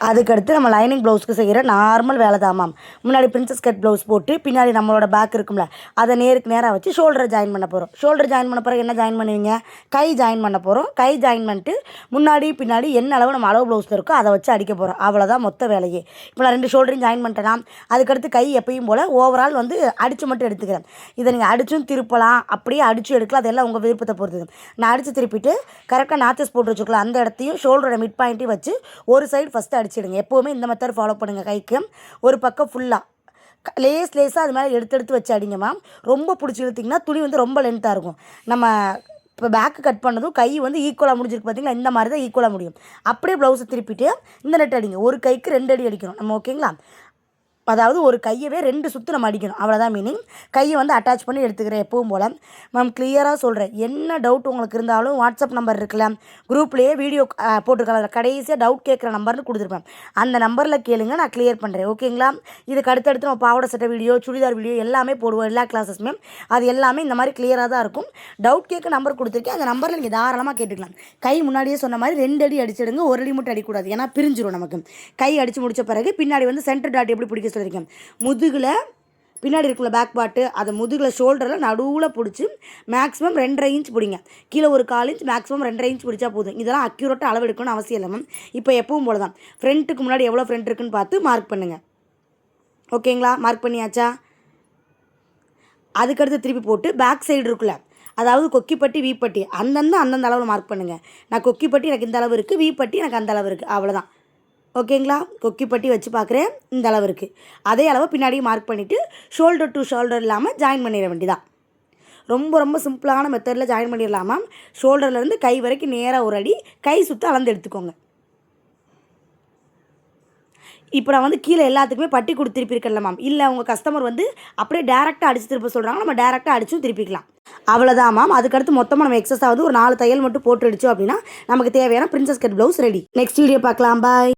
அதுக்கடுத்து நம்ம லைனிங் ப்ளவுஸ்க்கு செய்கிற நார்மல் வேலை தான் மேம். முன்னாடி பிரின்சஸ் கட் ப்ளவுஸ் போட்டு பின்னாடி நம்மளோட பேக் இருக்கும்ல, அதை நேருக்கு நேராக வச்சு ஷோல்டரை ஜாயின் பண்ண போகிறோம். ஷோல்டர் ஜாயின் பண்ண பிறகு என்ன ஜாயின் பண்ணுவீங்க? கை ஜாயின் பண்ண போகிறோம். கை ஜாயின் பண்ணிட்டு முன்னாடி பின்னாடி என்ன அளவு நம்ம அளவு ப்ளவுஸில் இருக்கோ அதை வச்சு அடிக்க போகிறோம். அவ்வளோதான் மொத்த வேலையே. இப்போ நான் 2 ஷோல்டரையும் ஜாயின் பண்ணிட்டேன்னா அதுக்கடுத்து கை எப்பயும் போல் ஓவரால் வந்து அடித்து மட்டும் எடுத்துக்கிறேன். இதை நீங்கள் அடிச்சும் திருப்பலாம், அப்படியே அடித்து எடுக்கலாம். அதெல்லாம் உங்கள் விருப்பத்தை பொறுத்தது. நான் அடித்து திருப்பிட்டு கரெக்டாக நாச்சஸ் போட்டு வச்சுக்கலாம். அந்த இடத்தையும் ஷோல்டரோட மிட் பாயிண்ட்டையும் வச்சு ஒரு சைடு ஃபஸ்ட்டு அடிச்சிடுங்க. எப்போவுமே இந்த மெத்தட் ஃபாலோ பண்ணுங்கள். கைக்கு ஒரு பக்கம் ஃபுல்லாக லேஸாக அது மேலே எடுத்து வச்சு அடிங்க மேம். ரொம்ப பிடிச்சி இழுத்திங்கன்னா துணி வந்து ரொம்ப லென்த்தாக இருக்கும். நம்ம இப்போ பேக்கு கட் பண்ணதும் கை வந்து ஈக்குவலாக முடிஞ்சிருக்கு பார்த்தீங்களா? இந்த மாதிரி தான் ஈக்குவலாக முடியும். அப்படியே ப்ளவுஸை திருப்பிட்டு இந்த நெட் அடிங்க. ஒரு கைக்கு 2 அடி அடிக்கணும் நம்ம. ஓகேங்களா? அதாவது ஒரு கையவே 2 சுற்று நம்ம அடிக்கணும். அவ்வளோதான் மீனிங். கையை வந்து அட்டாச் பண்ணி எடுத்துக்கிறேன் எப்பவும் போல். மேம் கிளியராக சொல்கிறேன். என்ன டவுட் உங்களுக்கு இருந்தாலும் வாட்ஸ்அப் நம்பர் இருக்குல்ல, குரூப்லேயே வீடியோ போட்டிருக்கலாம். கடைசியாக டவுட் கேட்குற நம்பர்னு கொடுத்துருப்பேன். அந்த நம்பரில் கேளுங்க, நான் கிளியர் பண்ணுறேன். ஓகேங்களா? இதுக்கு அடுத்தடுத்து நம்ம பாவாடை சட்டை வீடியோ, சுடிதார் வீடியோ எல்லாமே போடுவோம். எல்லா கிளாஸஸுமே அது எல்லாமே இந்த மாதிரி கிளியராக தான் இருக்கும். டவுட் கேட்க நம்பர் கொடுத்துருக்கேன். அந்த நம்பரில் நீங்கள் தாராளமாக கேட்டுக்கலாம். கை முன்னாடியே சொன்ன மாதிரி 2 அடி அடிச்சிடுங்க. 1 அடி மட்டும் அடிக்கூடாது, ஏன்னா பிரிஞ்சிடும் நமக்கு. கை அடித்து முடித்த பிறகு பின்னாடி வந்து சென்டர் டாட் எப்படி பிடிக்க சொல்லியிருக்கேன். முதுகில் பின்னாடி இருக்குள்ள பேக் பாட்டு அதை முதுகில் ஷோல்டரில் நடுவில் பிடிச்சி மேக்ஸிமம் 2.5 இன்ச் பிடிங்க. கீழே ஒரு 1/4 இன்ச், மேக்ஸிமம் 2.5 இன்ச் பிடிச்சா போதும். இதெல்லாம் அக்யூரேட்டாக அளவு எடுக்கணும்னு அவசியம் இல்லை மேம். இப்போ எப்பவும் போல தான் ஃப்ரண்ட்டுக்கு முன்னாடி எவ்வளோ ஃப்ரண்ட் இருக்குன்னு பார்த்து மார்க் பண்ணுங்கள். ஓகேங்களா? மார்க் பண்ணியாச்சா? அதுக்கடுத்து திருப்பி போட்டு பேக் சைடு இருக்குல்ல, அதாவது கொக்கிப்பட்டி வீப்பட்டி அந்தந்த அளவில் மார்க் பண்ணுங்கள். நான் கொக்கிப்பட்டி எனக்கு இந்த அளவு இருக்குது, வீப்பட்டி எனக்கு அந்த அளவு இருக்குது. அவ்வளோதான். ஓகேங்களா? கொக்கிப்பட்டி வச்சு பார்க்குறேன், இந்த அளவு இருக்குது. அதே அளவு பின்னாடியும் மார்க் பண்ணிவிட்டு ஷோல்டர் டு ஷோல்டர் இல்லாமல் ஜாயின் பண்ணிட வேண்டியதான். ரொம்ப ரொம்ப சிம்பிளான மெத்தடில் ஜாயின் பண்ணிடலாம் மேம். ஷோல்டர்லேருந்து கை வரைக்கும் நேராக ஒரு அடி, கை சுற்ற அளந்து எடுத்துக்கோங்க. இப்போ நான் வந்து கீழே எல்லாத்துக்குமே பட்டி கொடுத்து திருப்பியிருக்கல மேம். இல்லை உங்கள் கஸ்டமர் வந்து அப்படியே டேரெக்டாக அடித்து திருப்ப சொல்கிறாங்க, நம்ம டேரெக்டாக அடிச்சும் திருப்பிக்கலாம். அவ்வளோதான் மேம். அதுக்கடுத்து மொத்தமாக நம்ம எக்ஸஸ் ஆகுது ஒரு 4 தையல் மட்டும் போட்டு அடித்தோம் அப்படின்னா நமக்கு தேவையான princess cut blouse ready. Next video பார்க்கலாம். பாய்.